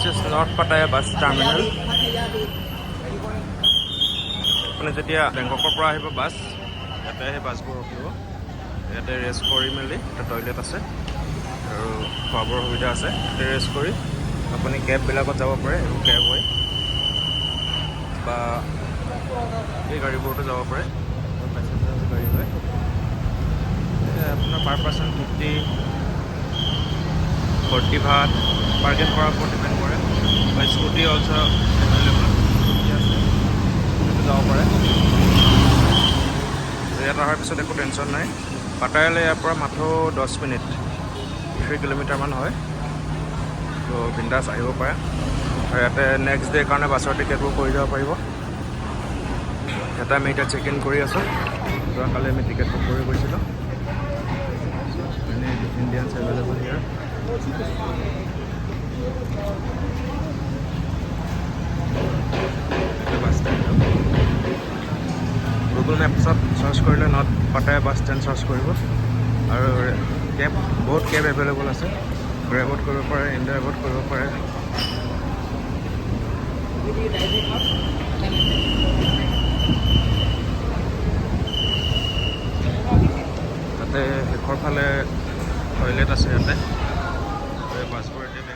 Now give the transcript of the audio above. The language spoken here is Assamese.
This is North Pattaya bus terminal. মানে যেতিয়া বেংককৰ পৰা আহিব বাছ ইয়াতে সেই বাছবোৰ ৰখিব ইয়াতে ৰেষ্ট কৰি মেলি এটা টয়লেট আছে আৰু খোৱা বোৱাৰ সুবিধা আছে ইয়াতে ৰেষ্ট কৰি আপুনি কেববিলাকত যাব পাৰে আৰু কেব হয় বা এই গাড়ীবোৰতো যাব পাৰে পেচেঞ্জাৰ গাড়ী হয় আপোনাৰ পাৰ পাৰ্চন 40 ভাত বাৰ্গেন কৰাৰ ওপৰত ডিপেণ্ড কৰে বা স্কুটি অলছ' এভেইলেবল স্কুটি আছে স্কুটিটো যাব পাৰে ইয়াত অহাৰ পিছত একো টেনশ্যন নাই পাটায়ালৈ ইয়াৰ পৰা মাথো 10 মিনিট 3 কিলোমিটাৰমান হয় তো বিন্দাছ আহিব পাৰে আৰু ইয়াতে নেক্সট ডে' কাৰণে বাছৰ টিকেটবোৰ কৰি যাব পাৰিব ইয়াতে আমি এতিয়া চেক ইন কৰি আছোঁ যোৱাকালি আমি টিকেট বুক কৰি গৈছিলোঁ ইণ্ডিয়ানছ এভেইলেবল হিয়াৰ গুগল মেপছত চাৰ্চ কৰিলে north Pattaya bus stand search কৰিব আৰু কেব বহুত কেব এভেইলেবল আছে গ্ৰেবত কৰিব পাৰে ইণ্ডাইভত কৰিব পাৰে তাতে শেষৰ ফালে টয়লেট আছে ইয়াতে বাছবোৰ এতিয়া